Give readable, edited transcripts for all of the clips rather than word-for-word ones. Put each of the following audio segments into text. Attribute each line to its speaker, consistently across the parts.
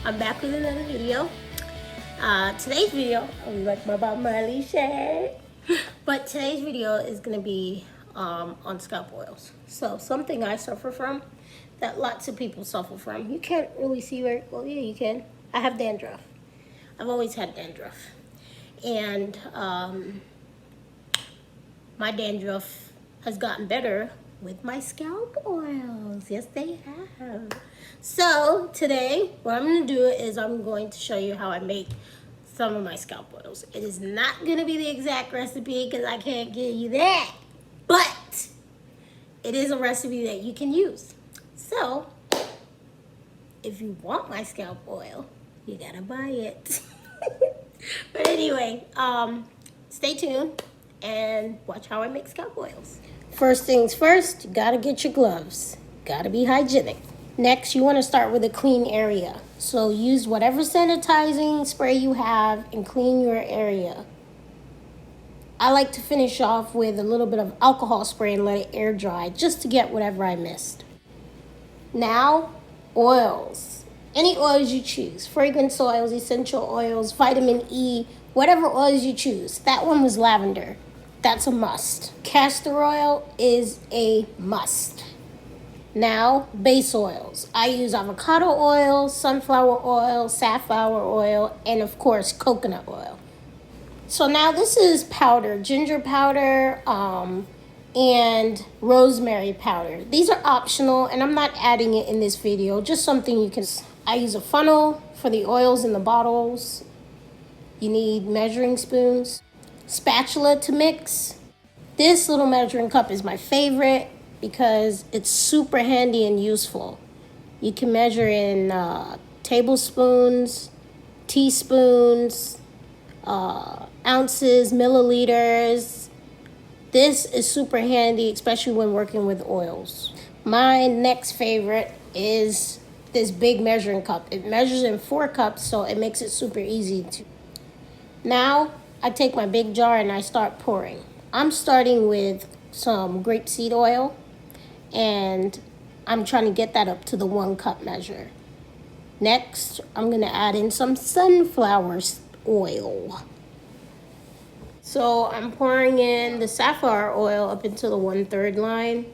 Speaker 1: I'm back with another video. Today's video, like my Bob Marley shirt. But today's video is gonna be on scalp oils. So something I suffer from that lots of people suffer from. You can't really see very well. Yeah, you can. I have dandruff. I've always had dandruff, and my dandruff has gotten better with my scalp oils. Yes, they have. So today, what I'm gonna do is I'm going to show you how I make some of my scalp oils. It is not gonna be the exact recipe because I can't give you that, but it is a recipe that you can use. So if you want my scalp oil, you gotta buy it. But anyway, stay tuned and watch how I make scalp oils. First things first, you gotta get your gloves. Gotta be hygienic. Next, you wanna start with a clean area. So use whatever sanitizing spray you have and clean your area. I like to finish off with a little bit of alcohol spray and let it air dry just to get whatever I missed. Now, oils. Any oils you choose. Fragrance oils, essential oils, vitamin E, whatever oils you choose. That one was lavender. That's a must. Castor oil is a must. Now, base oils. I use avocado oil, sunflower oil, safflower oil, and of course, coconut oil. So now this is powder, ginger powder, and rosemary powder. These are optional, and I'm not adding it in this video, just something you can. I use a funnel for the oils in the bottles. You need measuring spoons, spatula to mix. This little measuring cup is my favorite because it's super handy and useful. You can measure in tablespoons, teaspoons, ounces, milliliters. This is super handy, especially when working with oils. My next favorite is this big measuring cup. It measures in 4 cups, so it makes it super easy to. Now, I take my big jar and I start pouring. I'm starting with some grapeseed oil, and I'm trying to get that up to the 1 cup measure. Next, I'm gonna add in some sunflower oil. So I'm pouring in the safflower oil up into the 1/3 line,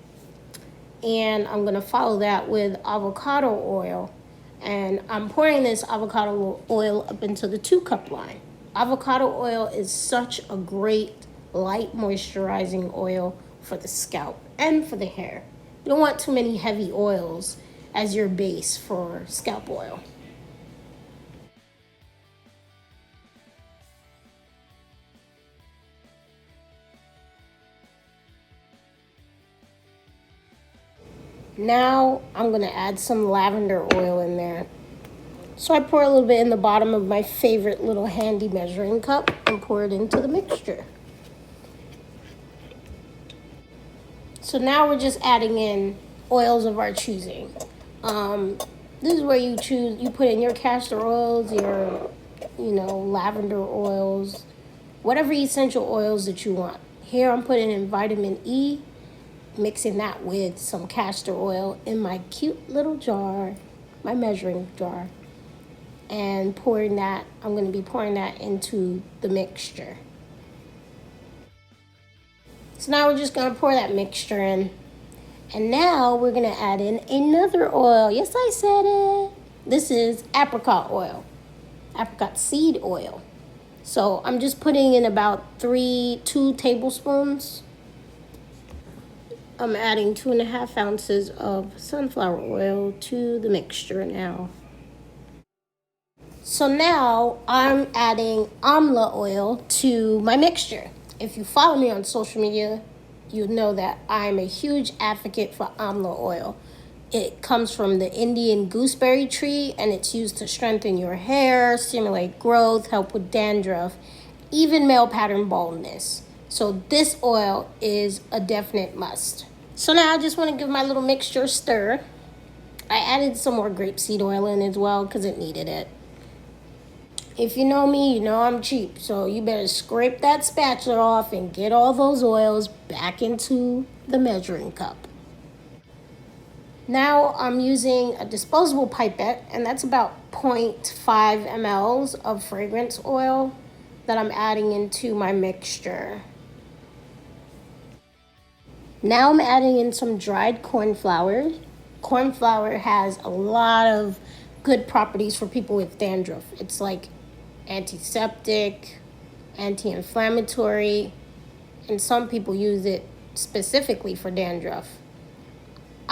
Speaker 1: and I'm gonna follow that with avocado oil, and I'm pouring this avocado oil up into the 2 cup line. Avocado oil is such a great light moisturizing oil for the scalp and for the hair. You don't want too many heavy oils as your base for scalp oil. Now I'm gonna add some lavender oil in there. So I pour a little bit in the bottom of my favorite little handy measuring cup and pour it into the mixture. So now we're just adding in oils of our choosing. This is where you choose, you put in your castor oils, your, lavender oils, whatever essential oils that you want. Here I'm putting in vitamin E, mixing that with some castor oil in my cute little jar, my measuring jar, and pouring that, I'm gonna be pouring that into the mixture. So now we're just gonna pour that mixture in. And now we're gonna add in another oil. Yes, I said it. This is apricot oil, apricot seed oil. So I'm just putting in about 2 tablespoons. I'm adding 2.5 ounces of sunflower oil to the mixture now. So now I'm adding amla oil to my mixture. If you follow me on social media, you know that I'm a huge advocate for amla oil. It comes from the Indian gooseberry tree, and it's used to strengthen your hair, stimulate growth, help with dandruff, even male pattern baldness. So this oil is a definite must. So now I just want to give my little mixture a stir. I added some more grapeseed oil in as well because it needed it. If you know me, you know I'm cheap, so you better scrape that spatula off and get all those oils back into the measuring cup. Now I'm using a disposable pipette, and that's about 0.5 mLs of fragrance oil that I'm adding into my mixture. Now I'm adding in some dried corn flour. Corn flour has a lot of good properties for people with dandruff. It's like antiseptic, anti-inflammatory, and some people use it specifically for dandruff.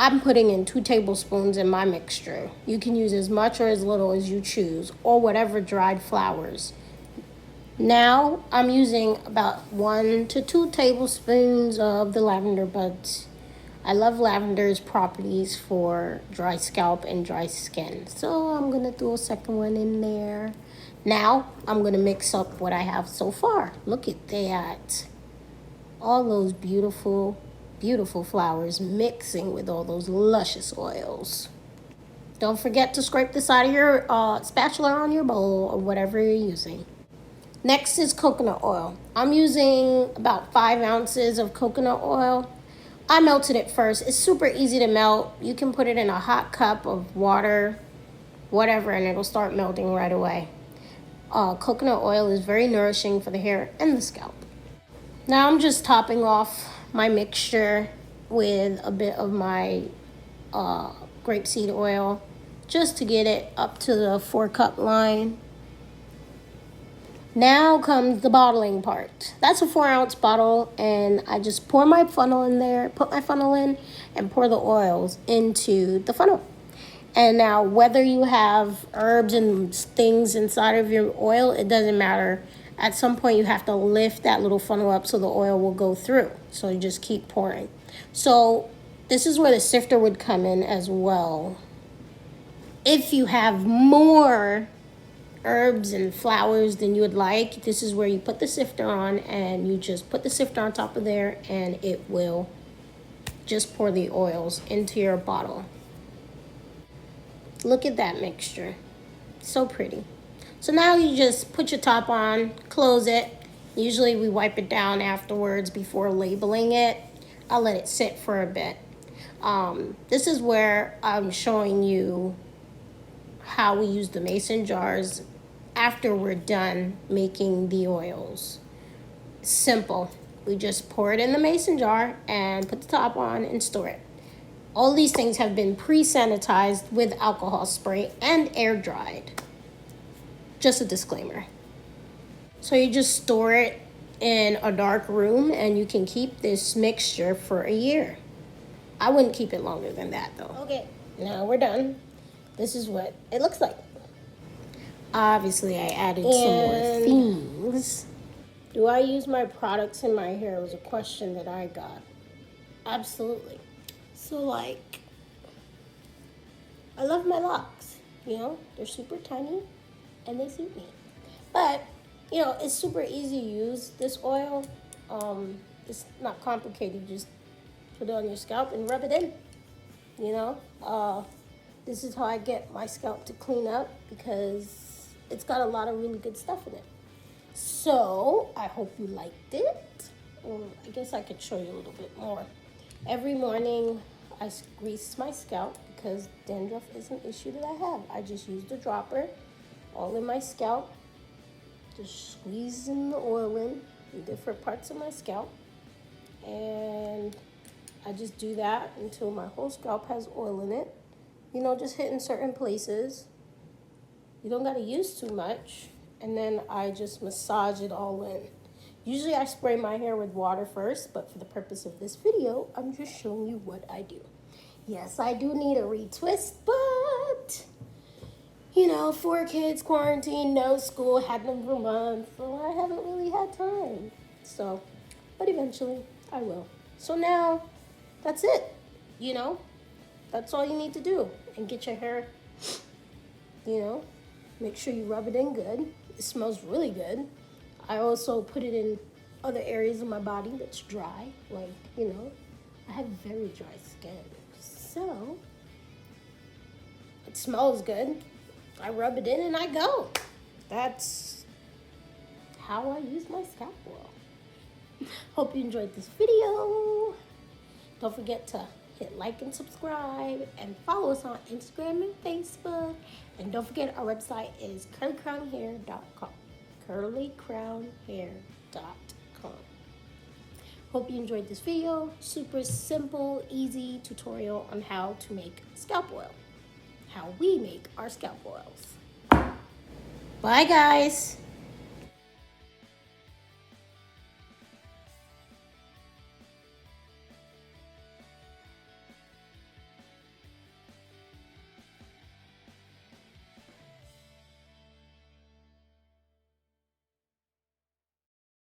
Speaker 1: I'm putting in 2 tablespoons in my mixture. You can use as much or as little as you choose, or whatever dried flours. Now I'm using about 1 to 2 tablespoons of the lavender buds. I love lavender's properties for dry scalp and dry skin, so I'm gonna throw a second one in there. Now I'm gonna mix up what I have so far. Look at that. All those beautiful flowers mixing with all those luscious oils. Don't forget to scrape the side of your spatula on your bowl or whatever you're using. Next is coconut oil. I'm using about 5 ounces of coconut oil. I melted it first. It's super easy to melt. You can put it in a hot cup of water, whatever, and it'll start melting right away. Coconut oil is very nourishing for the hair and the scalp. Now I'm just topping off my mixture with a bit of my grapeseed oil just to get it up to the 4-cup line. Now comes the bottling part. That's a 4-ounce bottle, and I just pour my funnel in there, put my funnel in, and pour the oils into the funnel. And now whether you have herbs and things inside of your oil, it doesn't matter. At some point you have to lift that little funnel up so the oil will go through. So you just keep pouring. So this is where the sifter would come in as well. If you have more herbs and flowers than you would like, this is where you put the sifter on, and you just put the sifter on top of there, and it will just pour the oils into your bottle. Look at that mixture. So pretty. So now you just put your top on, close it. Usually we wipe it down afterwards before labeling it. I'll let it sit for a bit. This is where I'm showing you how we use the mason jars after we're done making the oils. Simple. We just pour it in the mason jar and put the top on and store it. All these things have been pre-sanitized with alcohol spray and air dried. Just a disclaimer. So you just store it in a dark room, and you can keep this mixture for a year. I wouldn't keep it longer than that though. Okay, now we're done. This is what it looks like. Obviously I added some more things. Do I use my products in my hair was a question that I got. Absolutely. So like, I love my locks, you know, they're super tiny and they suit me. But, you know, it's super easy to use this oil. It's not complicated, just put it on your scalp and rub it in, you know. This is how I get my scalp to clean up because it's got a lot of really good stuff in it. So, I hope you liked it. I guess I could show you a little bit more. Every morning, I grease my scalp because dandruff is an issue that I have. I just use the dropper all in my scalp, just squeezing the oil in different parts of my scalp. And I just do that until my whole scalp has oil in it. You know, just hitting certain places. You don't gotta use too much. And then I just massage it all in. Usually I spray my hair with water first, but for the purpose of this video, I'm just showing you what I do. Yes, I do need a retwist, but, you know, 4 kids, quarantine, no school, had them for months, so I haven't really had time. So, but eventually I will. So now, that's it, you know? That's all you need to do. And get your hair, you know, make sure you rub it in good. It smells really good. I also put it in other areas of my body that's dry. Like, you know, I have very dry skin. So, it smells good. I rub it in and I go. That's how I use my scalp oil. Hope you enjoyed this video. Don't forget to hit like and subscribe, and follow us on Instagram and Facebook. And don't forget, our website is curlycrownhair.com. curlycrownhair.com. Hope you enjoyed this video. Super simple, easy tutorial on how to make scalp oil. How we make our scalp oils. Bye, guys.